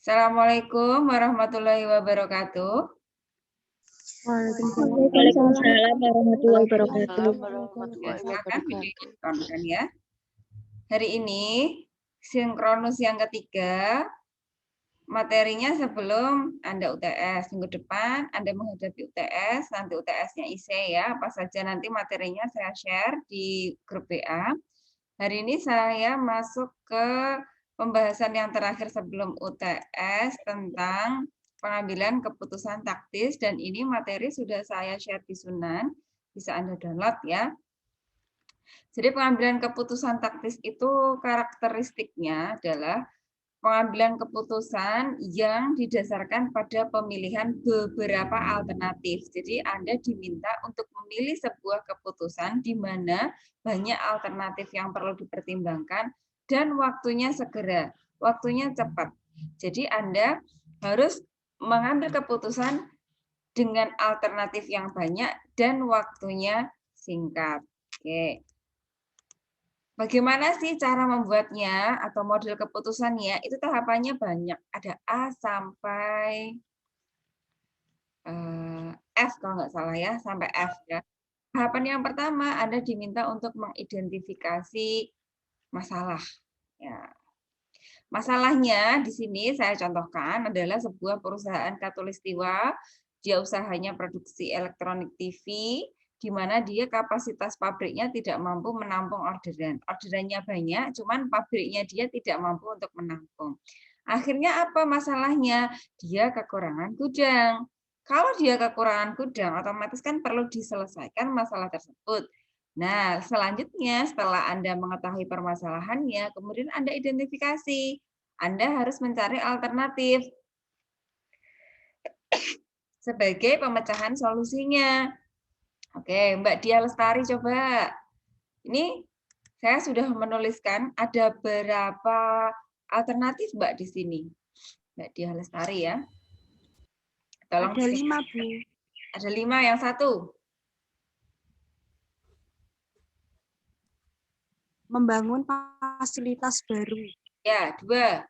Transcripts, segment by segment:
Assalamualaikum warahmatullahi wabarakatuh. Waalaikumsalam warahmatullahi wabarakatuh. Ya, silakan videokan ya. Hari ini sinkronus yang ketiga. Materinya sebelum Anda UTS, minggu depan Anda menghadapi UTS, nanti UTS-nya IC ya, apa saja nanti materinya saya share di grup WA. Hari ini saya masuk ke pembahasan yang terakhir sebelum UTS tentang pengambilan keputusan taktis, dan ini materi sudah saya share di Sunan, bisa Anda download ya. Jadi pengambilan keputusan taktis itu karakteristiknya adalah pengambilan keputusan yang didasarkan pada pemilihan beberapa alternatif. Jadi Anda diminta untuk memilih sebuah keputusan di mana banyak alternatif yang perlu dipertimbangkan dan waktunya segera, waktunya cepat. Jadi Anda harus mengambil keputusan dengan alternatif yang banyak dan waktunya singkat. Oke. Bagaimana sih cara membuatnya atau model keputusannya? Itu tahapannya banyak. Ada A sampai F kalau nggak salah ya, sampai F ya. Tahapan yang pertama, Anda diminta untuk mengidentifikasi masalah. Ya. Masalahnya di sini saya contohkan adalah sebuah perusahaan khatulistiwa, dia usahanya produksi elektronik TV, di mana dia kapasitas pabriknya tidak mampu menampung orderan. Orderannya banyak, cuman pabriknya dia tidak mampu untuk menampung. Akhirnya apa masalahnya? Dia kekurangan gudang. Kalau dia kekurangan gudang, otomatis kan perlu diselesaikan masalah tersebut. Nah, selanjutnya setelah Anda mengetahui permasalahannya, kemudian Anda identifikasi. Anda harus mencari alternatif sebagai pemecahan solusinya. Oke, Mbak Dia Lestari coba. Ini saya sudah menuliskan ada berapa alternatif Mbak di sini. Mbak Dia Lestari ya. Tolong ada 5, Bu. Ada 5, yang satu. Membangun fasilitas baru. Ya, 2.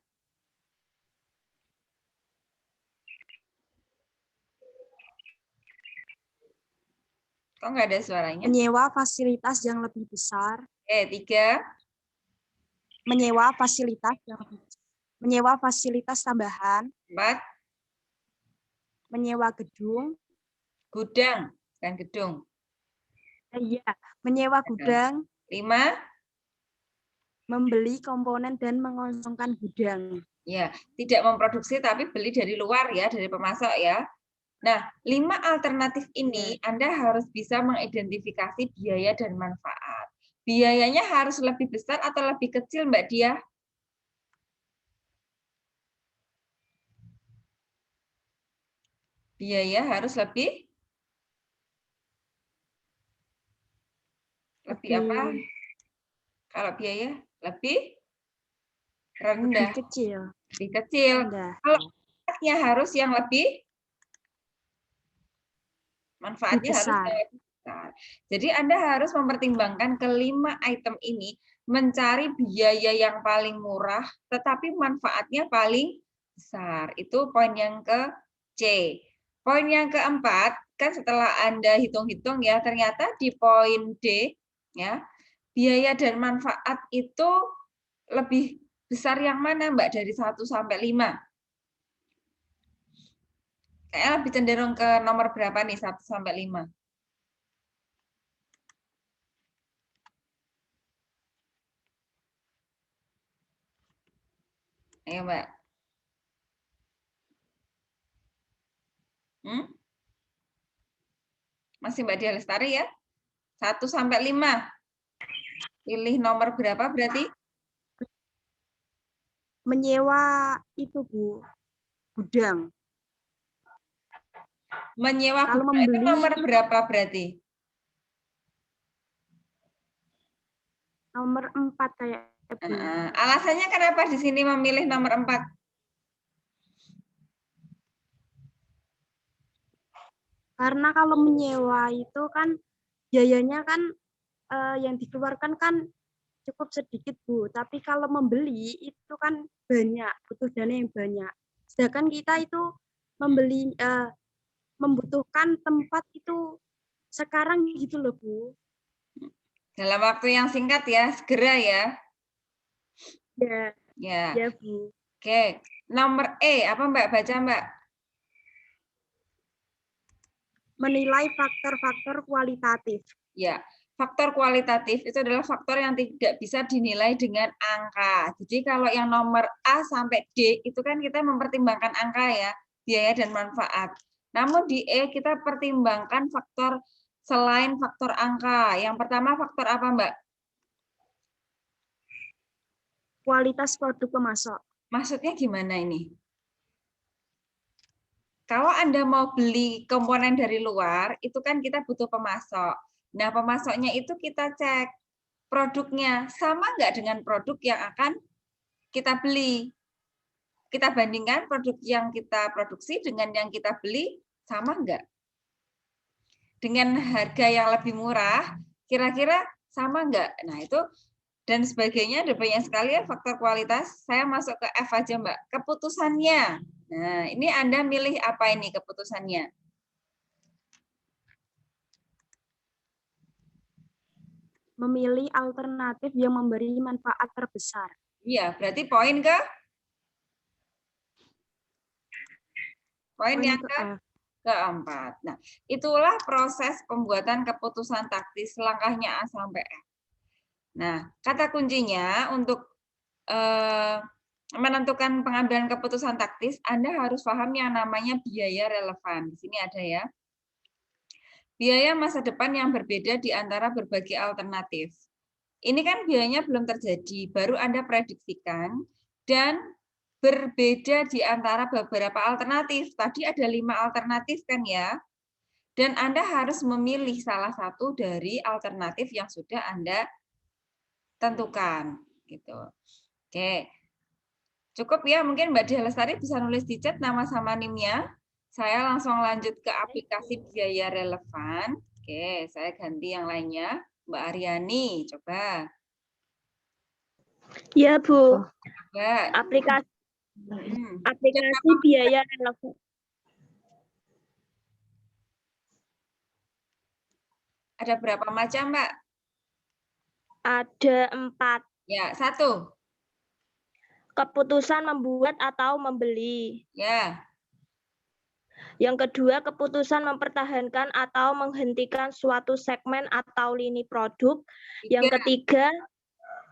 Kok nggak ada suaranya? Menyewa fasilitas yang lebih besar. 3. Menyewa fasilitas yang lebih besar. Menyewa fasilitas tambahan. 4. Menyewa gedung. Gudang, bukan gedung. Iya, menyewa gudang. 5. Membeli komponen dan mengosongkan gudang. Ya, tidak memproduksi tapi beli dari luar ya, dari pemasok ya. Nah, 5 alternatif ini Anda harus bisa mengidentifikasi biaya dan manfaat. Biayanya harus lebih besar atau lebih kecil, Mbak Dia? Biaya harus lebih apa? Kalau biaya lebih rendah. Lebih kecil. Lebih kecil. Rendah. Kalau manfaatnya harus yang lebih manfaatnya harus yang lebih besar. Jadi Anda harus mempertimbangkan kelima item ini, mencari biaya yang paling murah, tetapi manfaatnya paling besar. Itu poin yang ke C. Poin yang keempat, kan setelah Anda hitung-hitung ya, ternyata di poin D, ya, biaya dan manfaat itu lebih besar yang mana, Mbak, dari 1 sampai 5? Kayaknya lebih cenderung ke nomor berapa nih, 1 sampai 5? Ayo, Mbak. Masih Mbak Dia Lestari ya? 1 sampai 5. Pilih nomor berapa berarti? Menyewa itu, Bu, gudang. Menyewa Kalau gudang itu membeli nomor berapa berarti? Nomor 4 kayak. Alasannya kenapa di sini memilih nomor 4? Karena kalau menyewa itu kan biayanya kan yang dikeluarkan kan cukup sedikit, Bu. Tapi kalau membeli itu kan banyak, butuh dana yang banyak. Sedangkan kita itu membutuhkan tempat itu sekarang gitu loh, Bu. Dalam waktu yang singkat ya, segera ya. Ya, Ya. ya Bu. Oke. Nomor E, apa Mbak? Baca Mbak. Menilai faktor-faktor kualitatif. Ya, faktor kualitatif itu adalah faktor yang tidak bisa dinilai dengan angka. Jadi kalau yang nomor A sampai D itu kan kita mempertimbangkan angka ya, biaya dan manfaat. Namun di E kita pertimbangkan faktor selain faktor angka. Yang pertama faktor apa Mbak? Kualitas produk pemasok. Maksudnya gimana ini? Kalau Anda mau beli komponen dari luar, itu kan kita butuh pemasok. Nah, pemasoknya itu kita cek produknya sama nggak dengan produk yang akan kita beli. Kita bandingkan produk yang kita produksi dengan yang kita beli, sama nggak? Dengan harga yang lebih murah, kira-kira sama nggak? Nah, itu dan sebagainya, ada banyak sekali ya faktor kualitas. Saya masuk ke F aja, Mbak. Keputusannya. Nah, ini Anda milih apa ini keputusannya? Memilih alternatif yang memberi manfaat terbesar. Iya, berarti poin ke? Poin yang keempat. Nah, itulah proses pembuatan keputusan taktis langkahnya A sampai F. Nah, kata kuncinya untuk menentukan pengambilan keputusan taktis, Anda harus paham yang namanya biaya relevan. Di sini ada ya. Biaya masa depan yang berbeda di antara berbagai alternatif. Ini kan biayanya belum terjadi, baru Anda prediksikan, dan berbeda di antara beberapa alternatif. Tadi ada 5 alternatif kan ya, dan Anda harus memilih salah satu dari alternatif yang sudah Anda tentukan. Gitu. Oke, cukup ya, mungkin Mbak Dia Lestari bisa nulis di chat nama sama NIM-nya. Saya langsung lanjut ke aplikasi biaya relevan. Oke, saya ganti yang lainnya. Mbak Aryani, coba. Ya, Bu. Coba. Aplikasi biaya relevan. Ada berapa macam, Mbak? Ada 4. Ya, 1. Keputusan membuat atau membeli. Ya. Yang kedua, keputusan mempertahankan atau menghentikan suatu segmen atau lini produk. 3. Yang ketiga,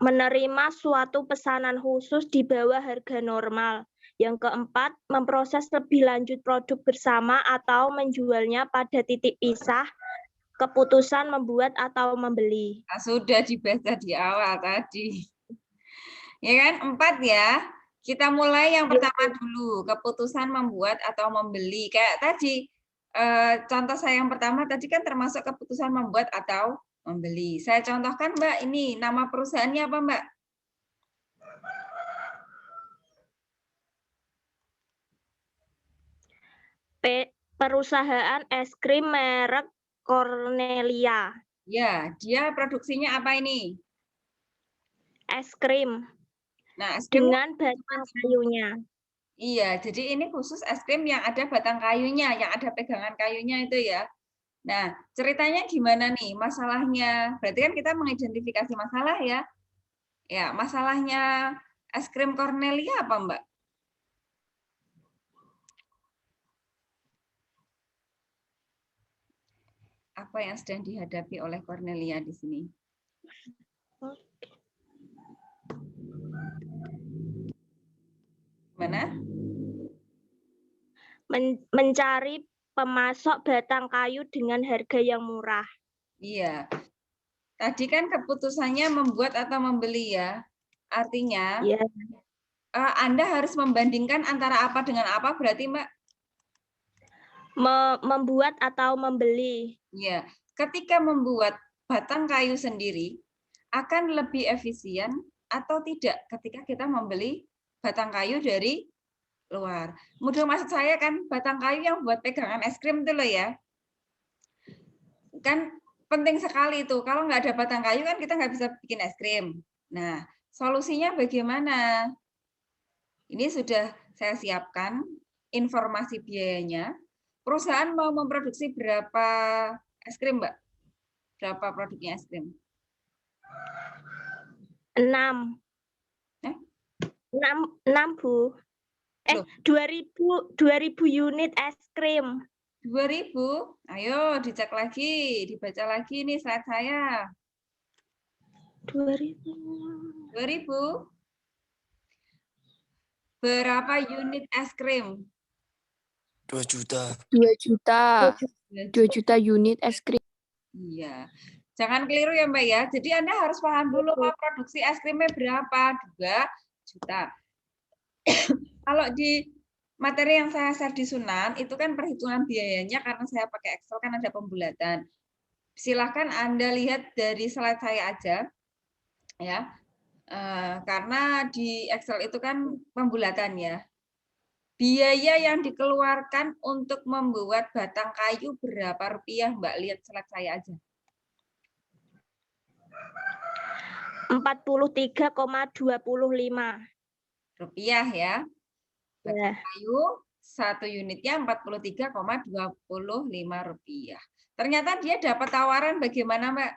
menerima suatu pesanan khusus di bawah harga normal. Yang keempat, memproses lebih lanjut produk bersama atau menjualnya pada titik pisah. Keputusan membuat atau membeli. Nah, sudah dibaca di awal tadi. Ya kan? 4 ya. Kita mulai yang pertama dulu, keputusan membuat atau membeli. Kayak tadi, contoh saya yang pertama tadi kan termasuk keputusan membuat atau membeli. Saya contohkan, Mbak, ini nama perusahaannya apa, Mbak? Perusahaan es krim merek Cornelia. Ya, dia produksinya apa ini? Es krim. Nah, es krim dengan batang kayunya. Iya, jadi ini khusus es krim yang ada batang kayunya, yang ada pegangan kayunya itu ya. Nah, ceritanya gimana nih masalahnya? Berarti kan kita mengidentifikasi masalah ya. Ya, masalahnya es krim Cornelia apa, Mbak? Apa yang sedang dihadapi oleh Cornelia di sini? Mana? Mencari pemasok batang kayu dengan harga yang murah. Iya. Tadi kan keputusannya membuat atau membeli ya. Artinya, ya. Anda harus membandingkan antara apa dengan apa berarti, Mbak? Membuat atau membeli. Ya, ketika membuat batang kayu sendiri, akan lebih efisien atau tidak ketika kita membeli batang kayu dari luar. Mudah maksud saya kan batang kayu yang buat pegangan es krim itu loh ya. Kan penting sekali itu. Kalau nggak ada batang kayu kan kita nggak bisa bikin es krim. Nah, solusinya bagaimana? Ini sudah saya siapkan informasi biayanya. Perusahaan mau memproduksi berapa es krim, Mbak? Berapa produknya es krim? 6. Eh? 6, Bu. Loh. 2000 unit es krim. 2000? Ayo dicek lagi, dibaca lagi nih slide saya. 2000. 2000? Berapa unit es krim? 2 juta. 2 juta. 2 juta unit es krim. Iya. Jangan keliru ya Mbak ya. Jadi Anda harus paham dulu mau produksi es krimnya berapa. 2 juta. Kalau di materi yang saya share di Sunan, itu kan perhitungan biayanya karena saya pakai Excel kan ada pembulatan. Silahkan Anda lihat dari slide saya aja. Ya. Karena di Excel itu kan pembulatan ya. Biaya yang dikeluarkan untuk membuat batang kayu berapa rupiah, Mbak? Lihat slide saya aja. 43,25 rupiah ya. Batang ya. kayu 1 unitnya 43,25 rupiah. Ternyata dia dapat tawaran bagaimana, Mbak?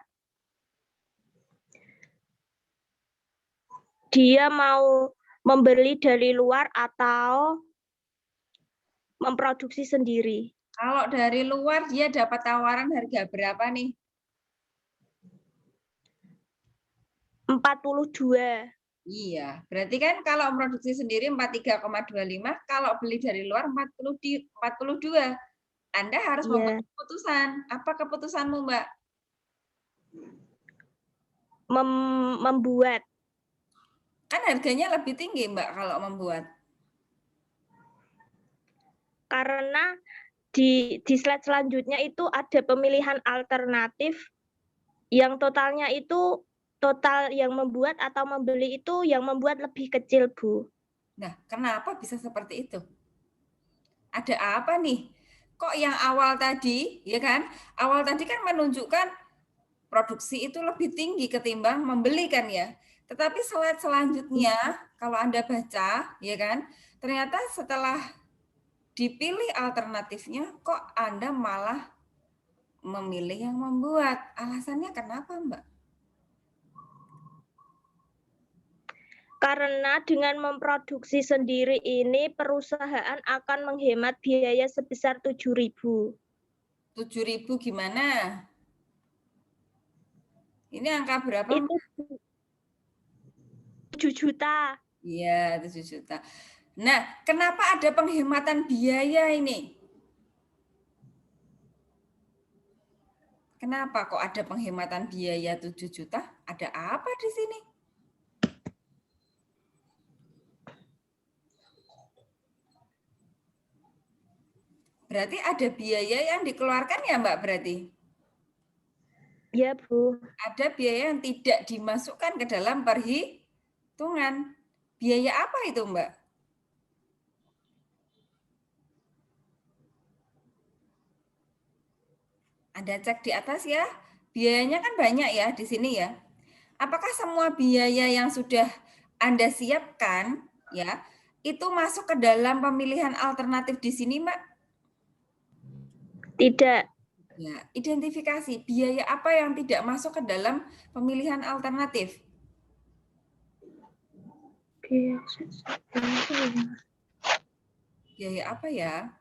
Dia mau membeli dari luar atau memproduksi sendiri. Kalau dari luar dia dapat tawaran harga berapa nih? 42. Iya, berarti kan kalau memproduksi sendiri 43,25, kalau beli dari luar 42. Anda harus membuat keputusan. Apa keputusanmu, Mbak? Membuat. Kan harganya lebih tinggi, Mbak, kalau membuat. Karena di slide selanjutnya itu ada pemilihan alternatif yang totalnya itu total yang membuat atau membeli itu yang membuat lebih kecil, Bu. Nah, kenapa bisa seperti itu? Ada apa nih? Kok yang awal tadi, ya kan? Awal tadi kan menunjukkan produksi itu lebih tinggi ketimbang membeli kan ya. Tetapi slide selanjutnya, kalau Anda baca, ya kan? Ternyata setelah dipilih alternatifnya, kok Anda malah memilih yang membuat. Alasannya kenapa, Mbak? Karena dengan memproduksi sendiri ini perusahaan akan menghemat biaya sebesar 7.000. 7.000 gimana? Ini angka berapa? Itu 7 juta. Iya, 7 juta. Nah, kenapa ada penghematan biaya ini? Kenapa kok ada penghematan biaya 7 juta? Ada apa di sini? Berarti ada biaya yang dikeluarkan ya, Mbak, berarti? Ya, Bu. Ada biaya yang tidak dimasukkan ke dalam perhitungan. Biaya apa itu, Mbak? Anda cek di atas ya. Biayanya kan banyak ya di sini ya. Apakah semua biaya yang sudah Anda siapkan ya, itu masuk ke dalam pemilihan alternatif di sini, Mbak? Tidak. Ya, identifikasi biaya apa yang tidak masuk ke dalam pemilihan alternatif. Biaya apa ya?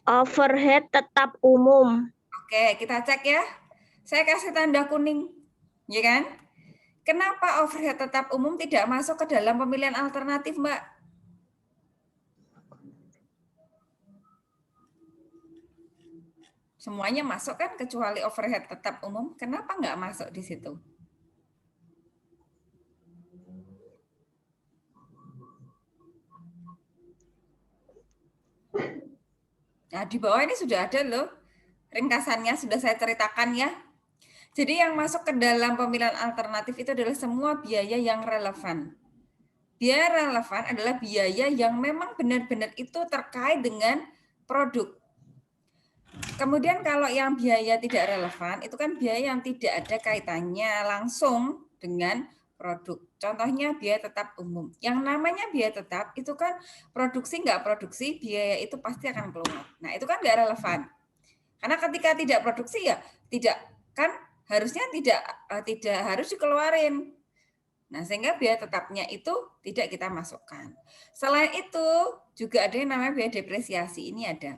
Overhead tetap umum. Oke, kita cek ya. Saya kasih tanda kuning, ya kan? Kenapa overhead tetap umum tidak masuk ke dalam pemilihan alternatif, Mbak? Semuanya masuk kan kecuali overhead tetap umum. Kenapa nggak masuk di situ? Nah, di bawah ini sudah ada loh. Ringkasannya sudah saya ceritakan ya. Jadi yang masuk ke dalam pemilihan alternatif itu adalah semua biaya yang relevan. Biaya relevan adalah biaya yang memang benar-benar itu terkait dengan produk. Kemudian kalau yang biaya tidak relevan, itu kan biaya yang tidak ada kaitannya langsung dengan produk. Contohnya biaya tetap umum. Yang namanya biaya tetap itu kan produksi nggak produksi, biaya itu pasti akan keluar. Nah, itu kan nggak relevan. Karena ketika tidak produksi ya tidak kan harusnya tidak harus dikeluarin. Nah, sehingga biaya tetapnya itu tidak kita masukkan. Selain itu, juga ada yang namanya biaya depresiasi. Ini ada.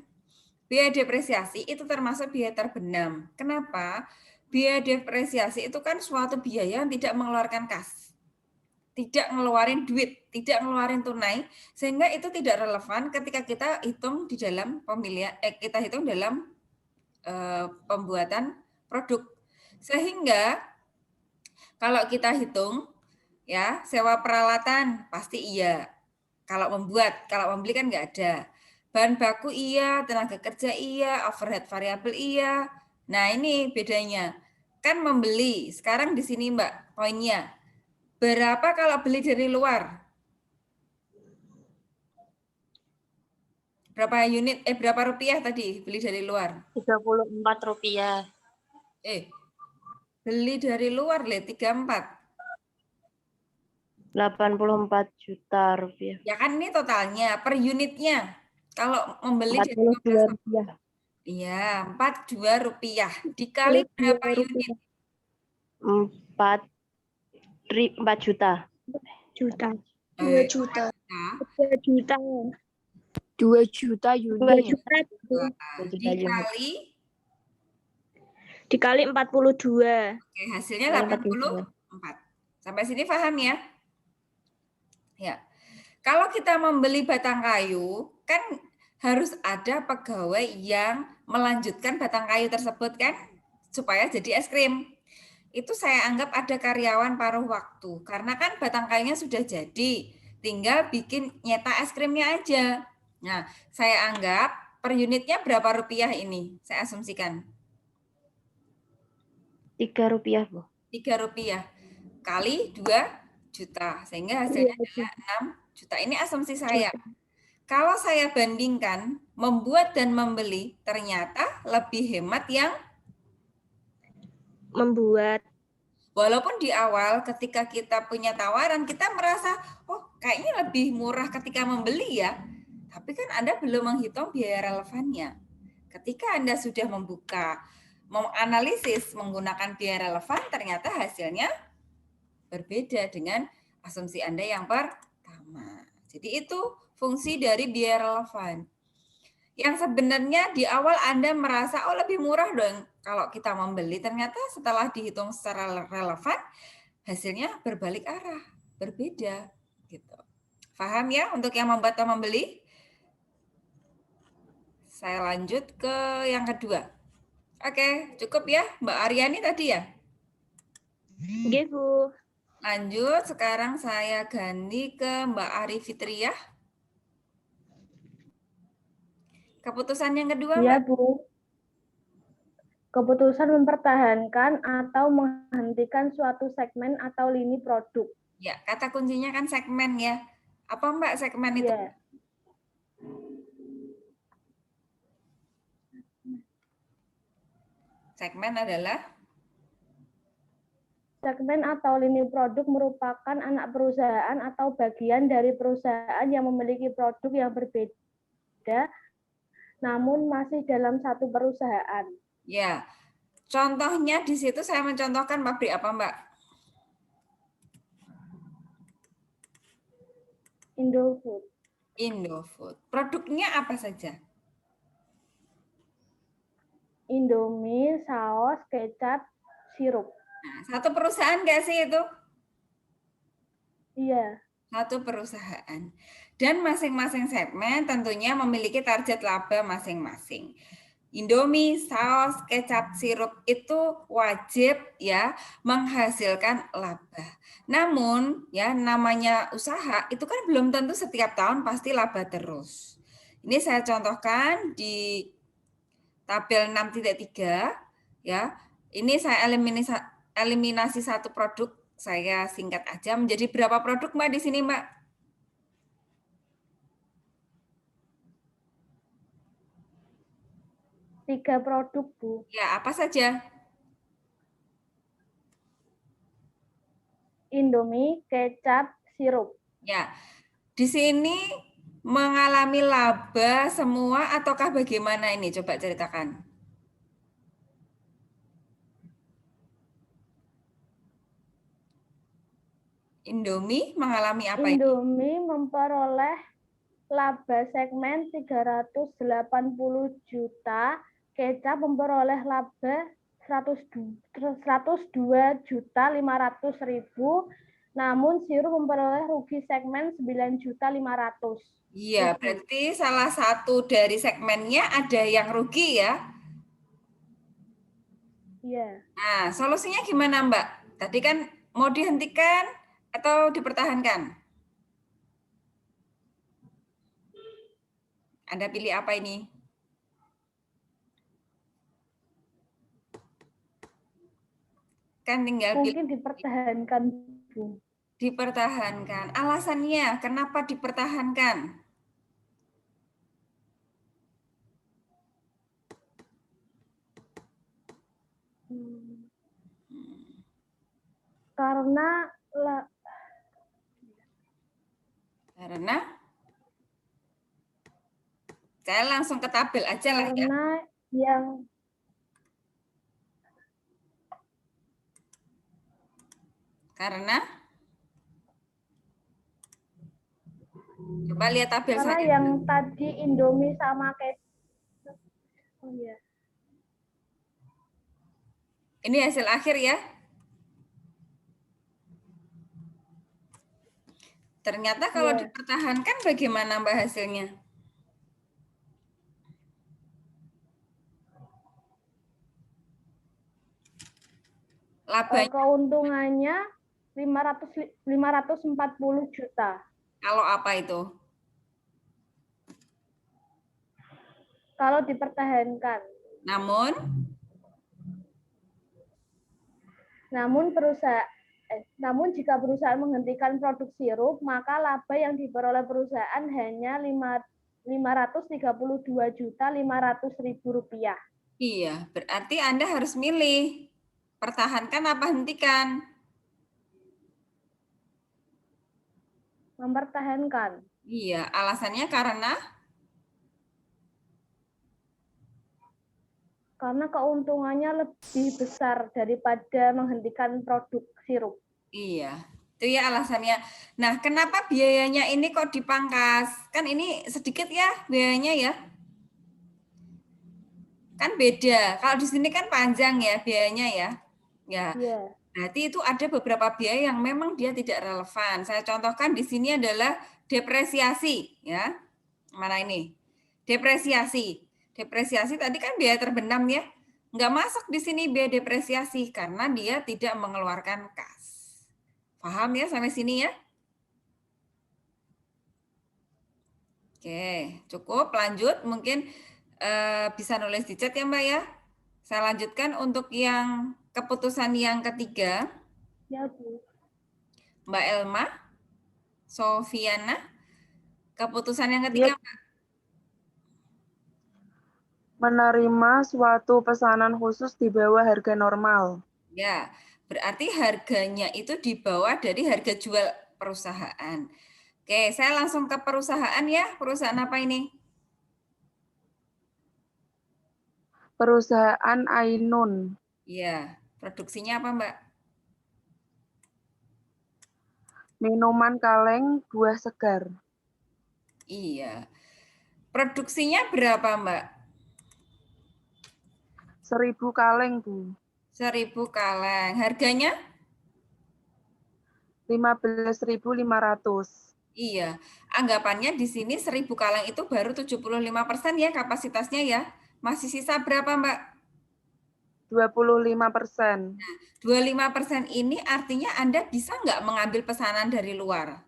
Biaya depresiasi itu termasuk biaya terbenam. Kenapa? Biaya depresiasi itu kan suatu biaya yang tidak mengeluarkan kas. Tidak ngeluarin duit, tidak ngeluarin tunai, sehingga itu tidak relevan ketika kita hitung di dalam pemilihan, kita hitung dalam pembuatan produk. Sehingga kalau kita hitung, ya sewa peralatan pasti iya. Kalau membuat, kalau membeli kan nggak ada. Bahan baku iya, tenaga kerja iya, overhead variabel iya. Nah ini bedanya. Kan membeli, sekarang di sini Mbak poinnya. Berapa kalau beli dari luar? Berapa unit, berapa rupiah tadi beli dari luar? Rp34. Beli dari luar, 34. 84 juta rupiah. Ya kan ini totalnya, per unitnya. Kalau membeli dari 42 rupiah. iya, 42 rupiah. Dikali berapa unit? 4 juta. 2 juta. 2 juta. 2 juta 2 unit. juta. Dikali 42. Oke, hasilnya 84. Sampai sini paham ya? Ya. Kalau kita membeli batang kayu, kan harus ada pegawai yang melanjutkan batang kayu tersebut kan supaya jadi es krim. Itu saya anggap ada karyawan paruh waktu karena kan batang kayunya sudah jadi, tinggal bikin nyetak es krimnya aja. Nah, saya anggap per unitnya berapa rupiah ini? Saya asumsikan. 3 rupiah, Bu. 3 rupiah kali 2 juta sehingga hasilnya adalah 6 juta. Ini asumsi saya. Kalau saya bandingkan membuat dan membeli, ternyata lebih hemat yang membuat. Walaupun di awal ketika kita punya tawaran, kita merasa, oh kayaknya lebih murah ketika membeli ya. Tapi kan Anda belum menghitung biaya relevannya. Ketika Anda sudah membuka, menganalisis menggunakan biaya relevan, ternyata hasilnya berbeda dengan asumsi Anda yang pertama. Jadi itu fungsi dari biaya relevan. Yang sebenarnya di awal Anda merasa, oh lebih murah dong kalau kita membeli. Ternyata setelah dihitung secara relevan, hasilnya berbalik arah, berbeda. Gitu. Paham ya untuk yang membuat atau membeli? Saya lanjut ke yang kedua. Oke, cukup ya Mbak Aryani tadi ya? Oke, Bu. Lanjut, sekarang saya ganti ke Mbak Ari Fitriah. Keputusan yang kedua, Iya, Mbak? Bu. Keputusan mempertahankan atau menghentikan suatu segmen atau lini produk. Ya, kata kuncinya kan segmen ya. Apa Mbak segmen itu? Iya. Segmen adalah? Segmen atau lini produk merupakan anak perusahaan atau bagian dari perusahaan yang memiliki produk yang berbeda, namun masih dalam satu perusahaan. Ya, contohnya di situ saya mencontohkan pabrik apa Mbak? Indofood. Indofood. Produknya apa saja? Indomie, saus, kecap, sirup. Nah, satu perusahaan nggak sih itu? Iya. Satu perusahaan. Dan masing-masing segmen tentunya memiliki target laba masing-masing. Indomie, saus, kecap, sirup itu wajib ya menghasilkan laba. Namun ya namanya usaha itu kan belum tentu setiap tahun pasti laba terus. Ini saya contohkan di tabel 6.3 ya. Ini saya eliminasi satu produk, saya singkat aja menjadi berapa produk Mbak di sini Mbak? Tiga produk, Bu. Ya, apa saja? Indomie, kecap, sirup. Ya, di sini mengalami laba semua ataukah bagaimana ini? Coba ceritakan. Indomie mengalami apa ini? Indomie memperoleh laba segmen 380 juta, kecap memperoleh laba 102.500.000, namun sirup memperoleh rugi segmen 9.500.000. Iya, berarti salah satu dari segmennya ada yang rugi ya. Iya. Nah, solusinya gimana, Mbak? Tadi kan mau dihentikan atau dipertahankan? Anda pilih apa ini? Kan tinggal pilih. Mungkin dipertahankan, Bu. Dipertahankan. Alasannya kenapa dipertahankan? Karena saya langsung ke tabel aja lah ya. Karena coba lihat tabel karena saja. yang tadi Indomie sama kecap. Oh iya. Ini hasil akhir ya. Ternyata kalau dipertahankan bagaimana Mbak hasilnya? Labanya keuntungannya 540 juta. Kalau apa itu? Kalau dipertahankan. Namun jika perusahaan menghentikan produk sirup, maka laba yang diperoleh perusahaan hanya 532.500.000 rupiah. Iya, berarti Anda harus milih pertahankan apa hentikan. Mempertahankan. Iya, alasannya karena keuntungannya lebih besar daripada menghentikan produk sirup. Iya, itu ya alasannya. Nah, kenapa biayanya ini kok dipangkas? Kan ini sedikit ya biayanya ya. Kan beda. Kalau di sini kan panjang ya biayanya ya. Ya. Yeah. Berarti itu ada beberapa biaya yang memang dia tidak relevan. Saya contohkan di sini adalah depresiasi ya. Mana ini? Depresiasi. Depresiasi tadi kan biaya terbenam ya. Nggak masuk di sini biaya depresiasi karena dia tidak mengeluarkan kas. Paham ya sampai sini ya? Oke, cukup. Lanjut. Mungkin bisa nulis di chat ya Mbak ya. Saya lanjutkan untuk yang keputusan yang ketiga. Ya, Bu. Mbak Elma, Sofiana, keputusan yang ketiga Mbak. Menerima suatu pesanan khusus di bawah harga normal. Ya, berarti harganya itu di bawah dari harga jual perusahaan. Oke, saya langsung ke perusahaan ya. Perusahaan apa ini? Perusahaan Ainun. Iya, produksinya apa Mbak? Minuman kaleng, buah segar. Iya. Produksinya berapa Mbak? 1.000 kaleng, Bu. 1.000 kaleng. Harganya? 15.500. Iya. Anggapannya di sini 1.000 kaleng itu baru 75% ya kapasitasnya ya. Masih sisa berapa Mbak? 25%. Nah, 25% ini artinya Anda bisa nggak mengambil pesanan dari luar?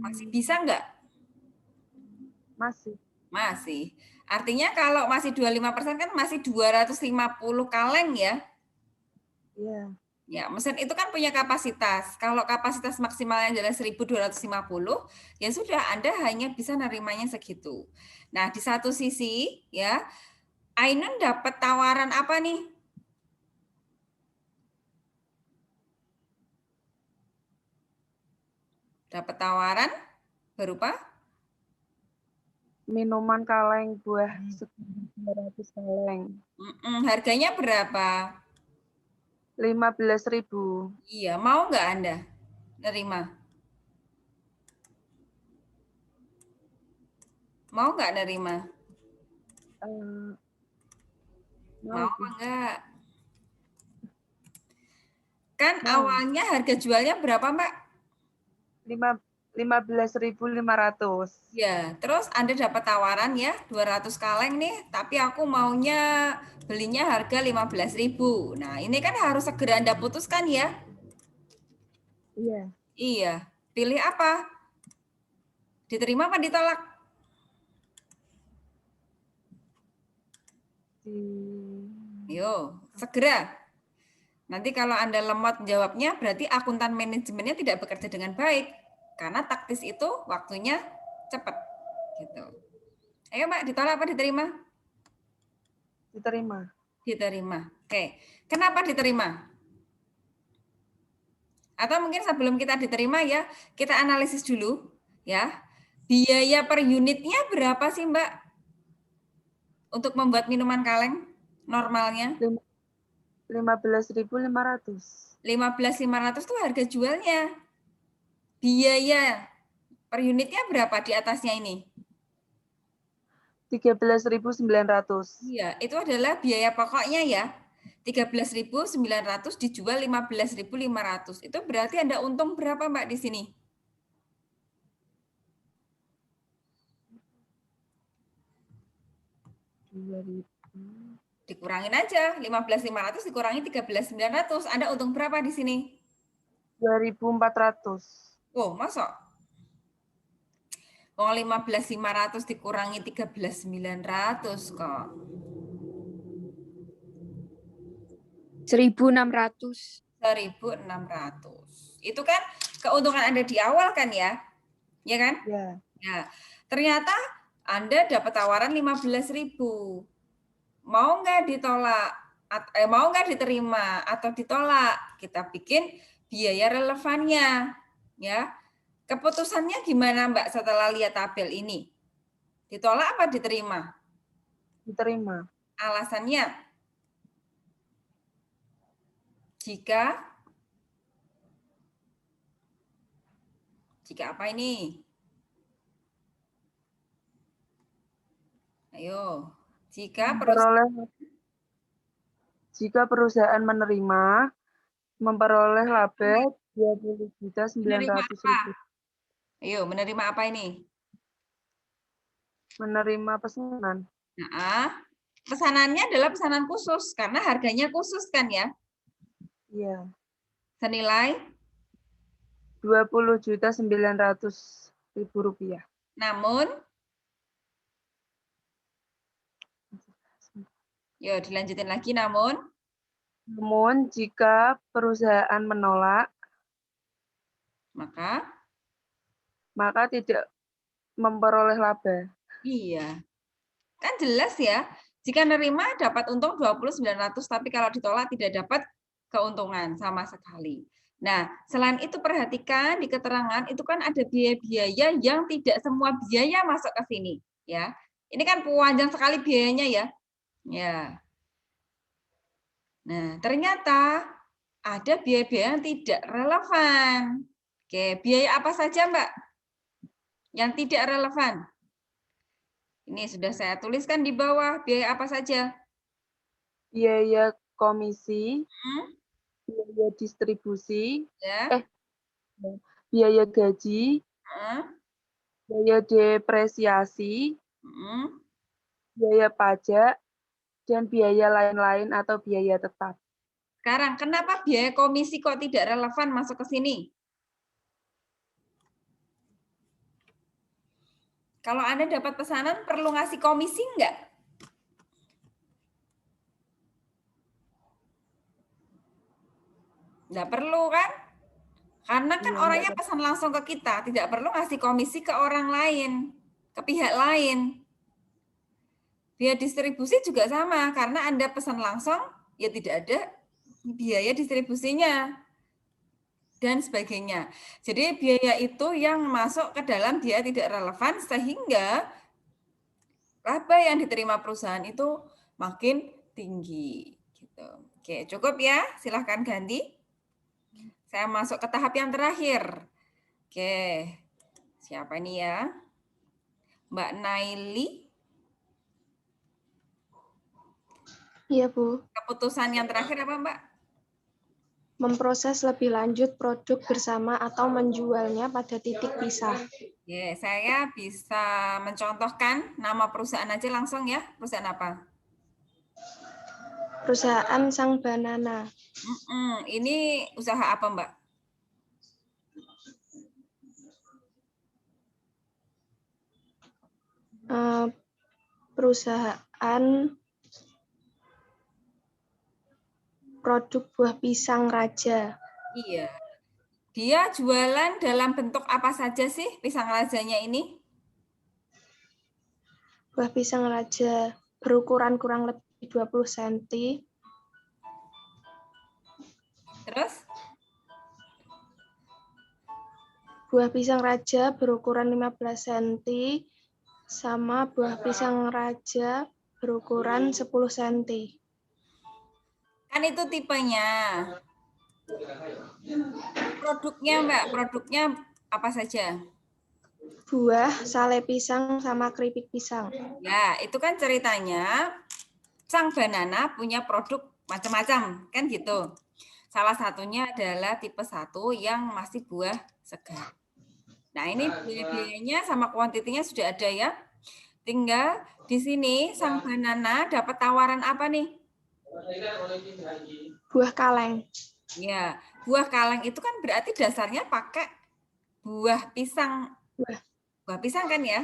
Masih bisa nggak? Masih. Masih. Artinya kalau masih 25% kan masih 250 kaleng ya? Iya. Ya, mesin itu kan punya kapasitas. Kalau kapasitas maksimalnya adalah 1.250, ya sudah Anda hanya bisa nerimanya segitu. Nah, di satu sisi ya, Ainun dapat tawaran apa nih? Dapat tawaran berupa Minuman kaleng buah 200 kaleng. Harganya berapa? 15.000. Iya, mau nggak Anda nerima? Mau nggak nerima? Mau apa enggak? Kan Mau. awalnya harga jualnya berapa, Mbak? 15.500. Ya, terus Anda dapat tawaran ya 200 kaleng nih, tapi aku maunya belinya harga 15.000. Nah, ini kan harus segera Anda putuskan ya. Iya. Iya, pilih apa? Diterima apa ditolak? Yo, segera. Nanti kalau Anda lemot jawabnya, berarti akuntan manajemennya tidak bekerja dengan baik. Karena taktis itu waktunya cepat. Gitu. Ayo Mbak, ditolak apa diterima? Diterima. Diterima. Oke, kenapa diterima? Atau mungkin sebelum kita diterima ya, kita analisis dulu ya. Biaya per unitnya berapa sih Mbak? Untuk membuat minuman kaleng normalnya? 15.500. 15.500 tuh harga jualnya. Biaya per unitnya berapa di atasnya ini? 13.900. Iya, itu adalah biaya pokoknya ya. 13.900 dijual 15.500. Itu berarti Anda untung berapa Mbak di sini? Dikurangin aja, 15.500 dikurangi 13.900. Anda untung berapa di sini? 2.400. Oh, masa? Oh, 15.500 dikurangi 13.900 kok. 1.600. 1.600. Itu kan keuntungan Anda di awal kan ya? Ya kan? Ya. Ya. Ternyata Anda dapat tawaran 15.000. Mau nggak ditolak? Mau nggak diterima atau ditolak? Kita bikin biaya relevannya. Ya. Keputusannya gimana Mbak setelah lihat tabel ini? Ditolak apa diterima? Diterima. Alasannya? Jika apa ini? Ayo, jika perusahaan memperoleh laba 20.900.000. Ayo, menerima apa ini? Menerima pesanan. Nah, pesanannya adalah pesanan khusus karena harganya khusus kan ya? Iya. Senilai 20.900.000 rupiah. namun, yuk dilanjutin lagi namun Jika perusahaan menolak, maka tidak memperoleh laba. Iya. Kan jelas ya. Jika nerima dapat untung 20.900, tapi kalau ditolak tidak dapat keuntungan sama sekali. Nah, selain itu perhatikan di keterangan itu kan ada biaya-biaya yang tidak semua biaya masuk ke sini, ya. Ini kan panjang sekali biayanya ya. Ya. Nah, ternyata ada biaya-biaya yang tidak relevan. Oke, biaya apa saja, Mbak? Yang tidak relevan. Ini sudah saya tuliskan di bawah, biaya apa saja? Biaya komisi, biaya distribusi, Ya. biaya gaji, biaya depresiasi, biaya pajak, dan biaya lain-lain atau biaya tetap. Sekarang, kenapa biaya komisi kok tidak relevan masuk ke sini? Kalau Anda dapat pesanan, perlu ngasih komisi enggak? Enggak perlu kan? Karena kan orangnya pesan langsung ke kita, tidak perlu ngasih komisi ke orang lain, ke pihak lain. Biaya distribusi juga sama, karena Anda pesan langsung, ya tidak ada biaya distribusinya. dan sebagainya. Jadi biaya itu yang masuk ke dalam dia tidak relevan sehingga laba yang diterima perusahaan itu makin tinggi. Gitu. Oke, cukup ya. Silahkan ganti. Saya masuk ke tahap yang terakhir. Oke, siapa ini ya? Mbak Naili. Iya, Bu. Keputusan yang terakhir apa, Mbak? Memproses lebih lanjut produk bersama atau menjualnya pada titik pisah. Oke, saya bisa mencontohkan nama perusahaan aja langsung ya. Perusahaan apa? Perusahaan Sang Banana. Ini usaha apa, Mbak? Perusahaan produk buah pisang raja. Iya. Dia jualan dalam bentuk apa saja sih pisang rajanya ini? Buah pisang raja berukuran kurang lebih 20 cm. Terus? Buah pisang raja berukuran 15 cm sama buah pisang raja berukuran 10 cm. Kan itu tipenya. Produknya, Mbak, produknya apa saja? Buah, sale pisang, sama keripik pisang. Ya, itu kan ceritanya Sang Banana punya produk macam-macam, kan gitu. Salah satunya adalah tipe 1 yang masih buah segar. Nah, ini biaya-biayanya sama kuantitinya sudah ada ya. Tinggal di sini Sang Banana dapat tawaran apa nih? Buah kaleng. Ya, buah kaleng itu kan berarti dasarnya pakai buah pisang. Buah pisang kan ya?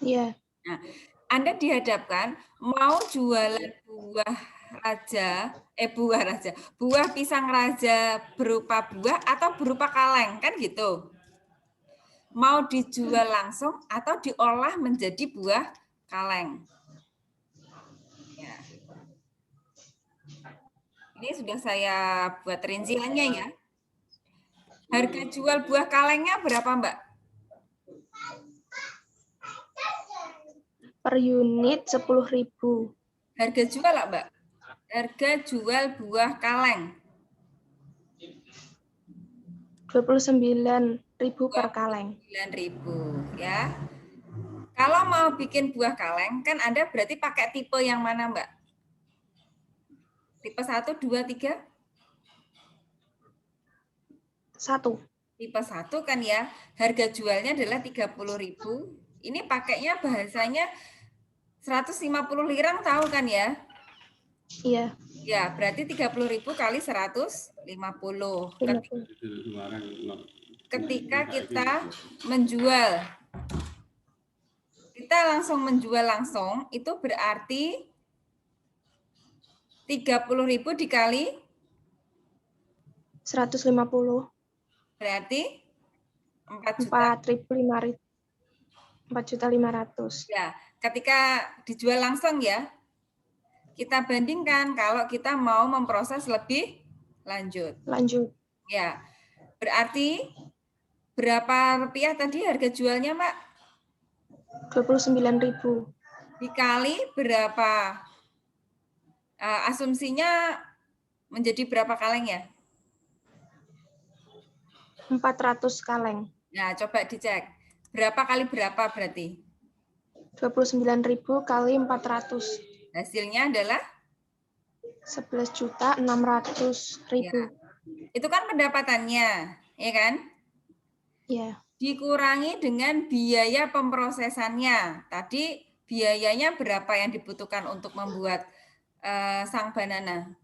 Iya. Nah, Anda dihadapkan mau jualan buah pisang raja berupa buah atau berupa kaleng, kan gitu. Mau dijual langsung atau diolah menjadi buah kaleng. Ya. Ini sudah saya buat rinciannya ya. Harga jual buah kalengnya berapa, Mbak? Per unit 10.000. Harga jual lah, Mbak? Harga jual buah kaleng. 29.000 per kaleng. 29.000 ya. Kalau mau bikin buah kaleng, kan Anda berarti pakai tipe yang mana, Mbak? Tipe 1, 2, 3? 1. Tipe 1 kan ya, harga jualnya adalah 30.000. Ini pakainya bahasanya 150 lirang, tahu kan ya? Iya. Ya, berarti 30.000 kali 150. Ketika kita menjual, kita langsung menjual langsung, itu berarti 30.000 dikali 150. berarti 4.500. Ya, ketika dijual langsung ya, kita bandingkan kalau kita mau memproses lebih lanjut. Ya, berarti berapa rupiah tadi harga jualnya, Mbak? 29.000. Dikali berapa? Asumsinya menjadi berapa kaleng ya? 400 kaleng. Nah, coba dicek. Berapa kali berapa berarti? 29.000 kali 400. Hasilnya adalah? 11.600.000. Ya. Itu kan pendapatannya, ya kan? Iya. Dikurangi dengan biaya pemprosesannya. Tadi biayanya berapa yang dibutuhkan untuk membuat Sang Banana?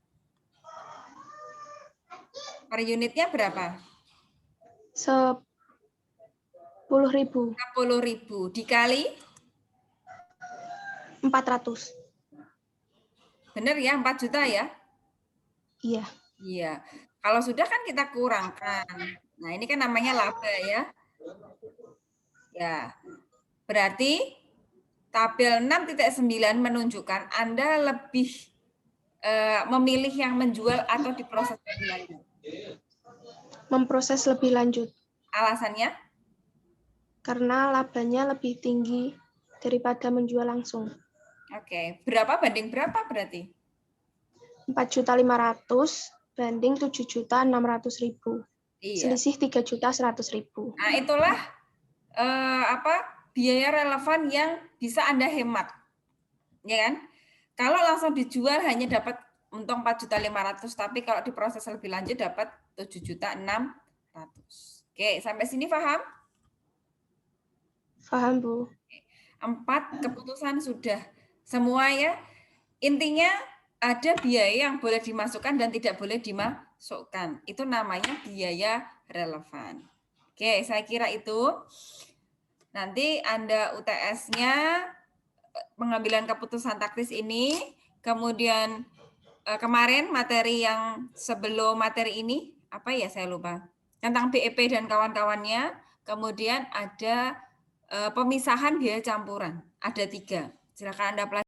Per unitnya berapa? 10.000. 10.000 dikali 400. Benar ya, 4 juta ya? Iya. Iya. Kalau sudah kan kita kurangkan. Nah, ini kan namanya laba ya. Ya. Berarti tabel 6.9 menunjukkan Anda lebih memilih yang menjual atau diproses lebih lanjut. Memproses lebih lanjut. Alasannya? Karena labanya lebih tinggi daripada menjual langsung. Oke, berapa banding berapa berarti? 4.500.000 banding 7.600.000. Iya. Selisih 3.100.000. Nah, itulah biaya relevan yang bisa Anda hemat. Ya kan? Kalau langsung dijual hanya dapat untung 4.500.000, tapi kalau diproses lebih lanjut dapat 7.600.000. Oke, sampai sini paham? Paham, Bu. 4 keputusan sudah semua ya. Intinya ada biaya yang boleh dimasukkan dan tidak boleh dimasukkan. Itu namanya biaya relevan. Oke, saya kira itu. Nanti Anda UTS-nya pengambilan keputusan taktis ini, kemudian kemarin materi yang sebelum materi ini, apa ya saya lupa, tentang BEP dan kawan-kawannya, kemudian ada pemisahan biaya campuran, ada 3. Silakan Anda pelajari.